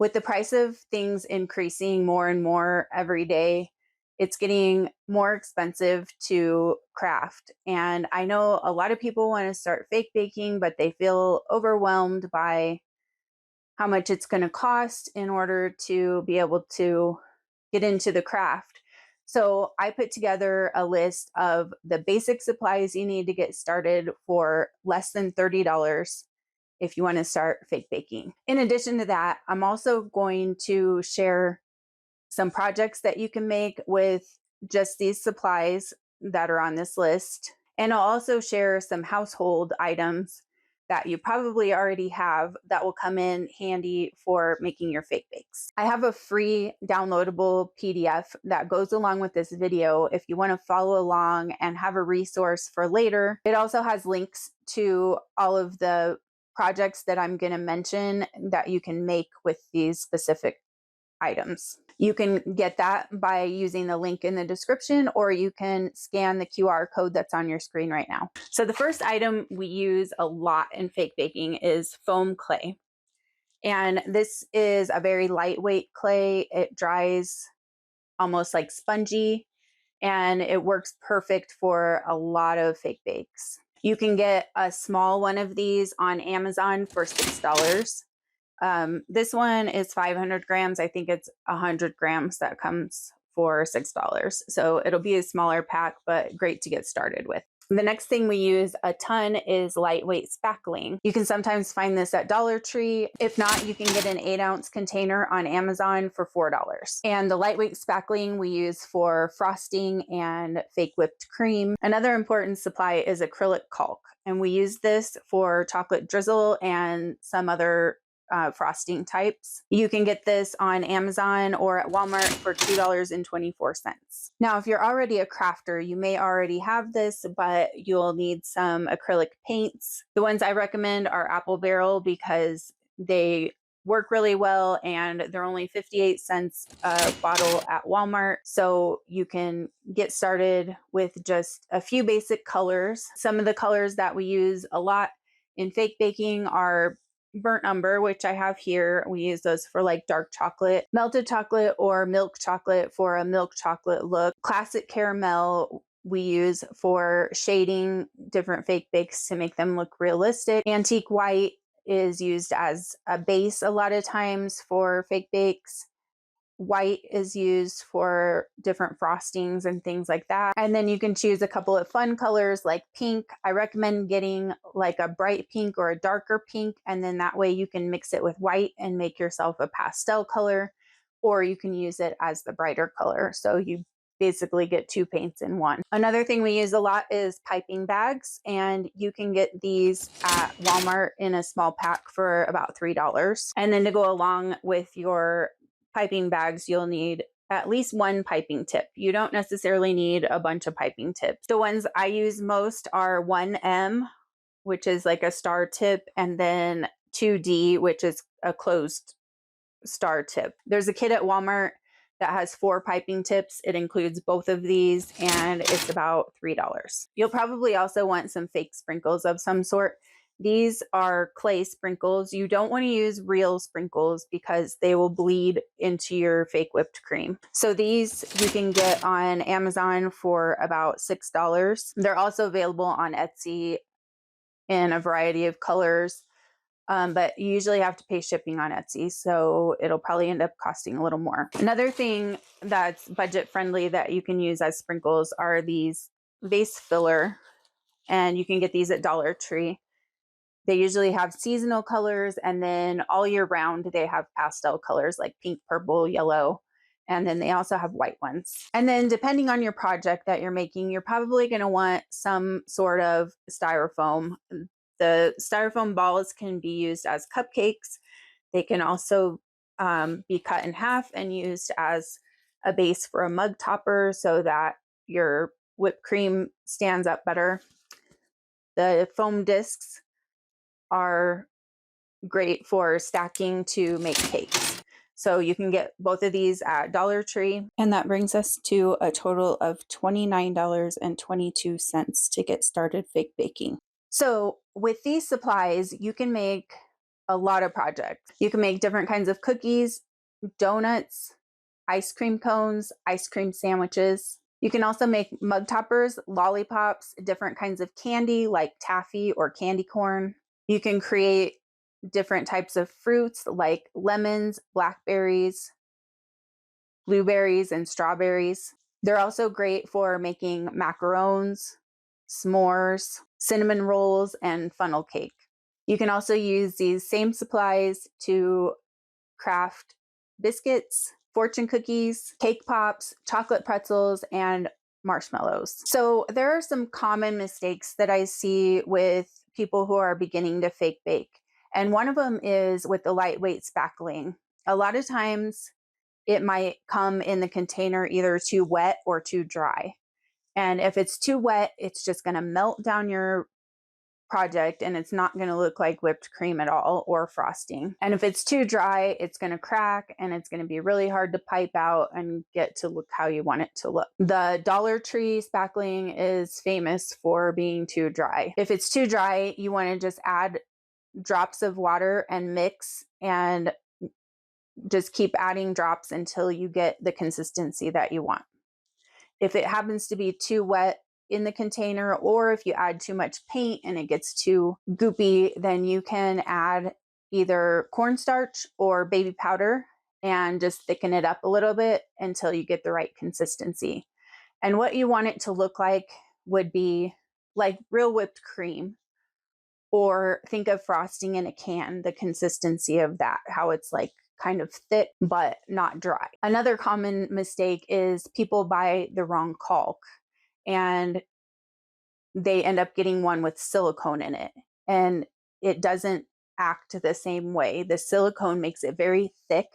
With the price of things increasing more and more every day, it's getting more expensive to craft. And I know a lot of people want to start fake baking, but they feel overwhelmed by how much it's going to cost in order to be able to get into the craft. So I put together a list of the basic supplies you need to get started for less than $30 if you want to start fake baking. In addition to that, I'm also going to share some projects that you can make with just these supplies that are on this list. And I'll also share some household items that you probably already have that will come in handy for making your fake bakes. I have a free downloadable PDF that goes along with this video if you want to follow along and have a resource for later. It also has links to all of the projects that I'm going to mention that you can make with these specific items. You can get that by using the link in the description, or you can scan the QR code that's on your screen right now. So the first item we use a lot in fake baking is foam clay. And this is a very lightweight clay. It dries almost like spongy, and it works perfect for a lot of fake bakes. You can get a small one of these on Amazon for $6. This one is 500 grams. I think it's 100 grams that comes for $6. So it'll be a smaller pack, but great to get started with. The next thing we use a ton is lightweight spackling. You can sometimes find this at Dollar Tree. If not, you can get an 8-ounce container on Amazon for $4. And the lightweight spackling we use for frosting and fake whipped cream. Another important supply is acrylic caulk. And we use this for chocolate drizzle and some other frosting types. You can get this on Amazon or at Walmart for $2.24. Now, if you're already a crafter, you may already have this, but you'll need some acrylic paints. The ones I recommend are Apple Barrel because they work really well and they're only 58 cents a bottle at Walmart. So you can get started with just a few basic colors. Some of the colors that we use a lot in fake baking are burnt umber, which I have here. We use those for like dark chocolate, melted chocolate, or milk chocolate for a milk chocolate look. Classic caramel we use for shading different fake bakes to make them look realistic. Antique white is used as a base a lot of times for fake bakes. White is used for different frostings and things like that. And then you can choose a couple of fun colors like pink. I recommend getting like a bright pink or a darker pink, and then that way you can mix it with white and make yourself a pastel color, or you can use it as the brighter color. So you basically get two paints in one. Another thing we use a lot is piping bags, and you can get these at Walmart in a small pack for about $3. And then to go along with your piping bags, you'll need at least one piping tip. You don't necessarily need a bunch of piping tips. The ones I use most are 1M, which is like a star tip, and then 2D, which is a closed star tip. There's a kit at Walmart that has 4 piping tips. It includes both of these, and it's about $3. You'll probably also want some fake sprinkles of some sort. These are clay sprinkles. You don't want to use real sprinkles because they will bleed into your fake whipped cream. So these you can get on Amazon for about $6. They're also available on Etsy in a variety of colors, but you usually have to pay shipping on Etsy, so it'll probably end up costing a little more. Another thing that's budget friendly that you can use as sprinkles are these vase filler, and you can get these at Dollar Tree. They usually have seasonal colors, and then all year round they have pastel colors like pink, purple, yellow, and then they also have white ones. And then depending on your project that you're making, you're probably going to want some sort of styrofoam. The styrofoam balls can be used as cupcakes. They can also be cut in half and used as a base for a mug topper so that your whipped cream stands up better. The foam discs are great for stacking to make cakes. So you can get both of these at Dollar Tree. And that brings us to a total of $29.22 to get started fake baking. So with these supplies, you can make a lot of projects. You can make different kinds of cookies, donuts, ice cream cones, ice cream sandwiches. You can also make mug toppers, lollipops, different kinds of candy like taffy or candy corn. You can create different types of fruits like lemons, blackberries, blueberries, and strawberries. They're also great for making macarons, s'mores, cinnamon rolls, and funnel cake. You can also use these same supplies to craft biscuits, fortune cookies, cake pops, chocolate pretzels, and marshmallows. So there are some common mistakes that I see with people who are beginning to fake bake. And one of them is with the lightweight spackling. A lot of times it might come in the container either too wet or too dry. And if it's too wet, it's just going to melt down your project and it's not going to look like whipped cream at all or frosting. And if it's too dry, it's going to crack and it's going to be really hard to pipe out and get to look how you want it to look. The Dollar Tree spackling is famous for being too dry. If it's too dry, you want to just add drops of water and mix and just keep adding drops until you get the consistency that you want. If it happens to be too wet in the container, or if you add too much paint and it gets too goopy, then you can add either cornstarch or baby powder and just thicken it up a little bit until you get the right consistency. And what you want it to look like would be like real whipped cream, or think of frosting in a can, the consistency of that, how it's like kind of thick but not dry. Another common mistake is people buy the wrong caulk and they end up getting one with silicone in it, and it doesn't act the same way. The silicone makes it very thick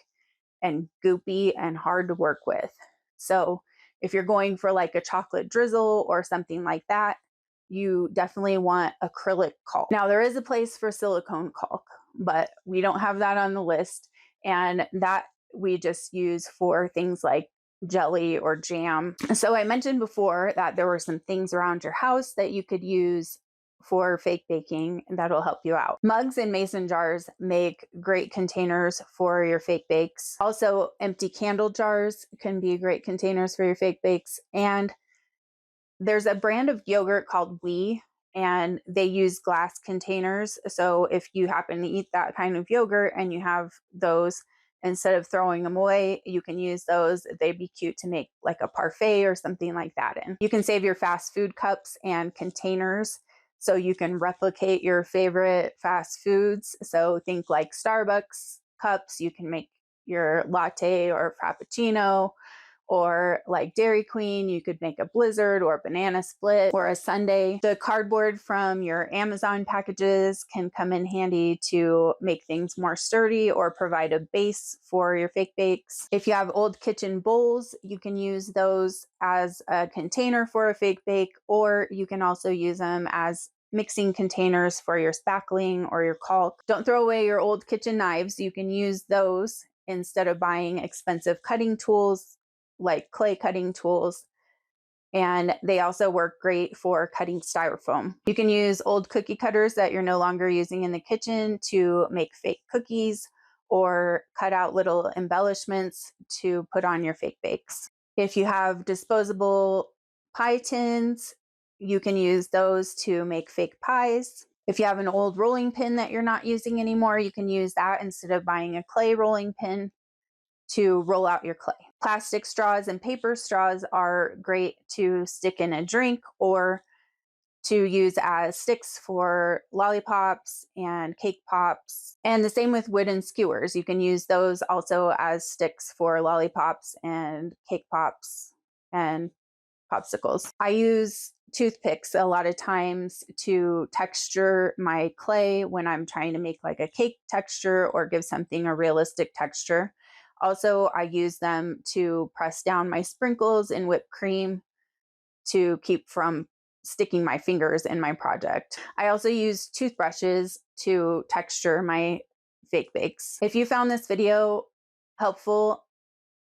and goopy and hard to work with. So if you're going for like a chocolate drizzle or something like that, you definitely want acrylic caulk. Now, there is a place for silicone caulk, but we don't have that on the list. And that we just use for things like jelly or jam. So I mentioned before that there were some things around your house that you could use for fake baking that'll help you out. Mugs and mason jars make great containers for your fake bakes. Also, empty candle jars can be great containers for your fake bakes. And there's a brand of yogurt called Oui, and they use glass containers. So if you happen to eat that kind of yogurt and you have those, instead of throwing them away, you can use those. They'd be cute to make like a parfait or something like that in. You can save your fast food cups and containers so you can replicate your favorite fast foods. So think like Starbucks cups. You can make your latte or frappuccino. Or like Dairy Queen, you could make a blizzard or banana split or a sundae. The cardboard from your Amazon packages can come in handy to make things more sturdy or provide a base for your fake bakes. If you have old kitchen bowls, you can use those as a container for a fake bake, or you can also use them as mixing containers for your spackling or your caulk. Don't throw away your old kitchen knives. You can use those instead of buying expensive cutting tools like clay cutting tools, and they also work great for cutting styrofoam. You can use old cookie cutters that you're no longer using in the kitchen to make fake cookies or cut out little embellishments to put on your fake bakes. If you have disposable pie tins, you can use those to make fake pies. If you have an old rolling pin that you're not using anymore, you can use that instead of buying a clay rolling pin to roll out your clay. Plastic straws and paper straws are great to stick in a drink or to use as sticks for lollipops and cake pops. And the same with wooden skewers. You can use those also as sticks for lollipops and cake pops and popsicles. I use toothpicks a lot of times to texture my clay when I'm trying to make like a cake texture or give something a realistic texture. Also, I use them to press down my sprinkles in whipped cream to keep from sticking my fingers in my project. I also use toothbrushes to texture my fake bakes. If you found this video helpful,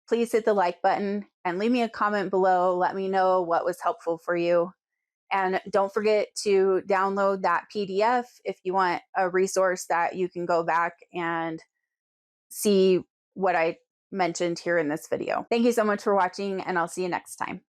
please hit the like button and leave me a comment below. Let me know what was helpful for you. And don't forget to download that PDF if you want a resource that you can go back and see what I mentioned here in this video. Thank you so much for watching, and I'll see you next time.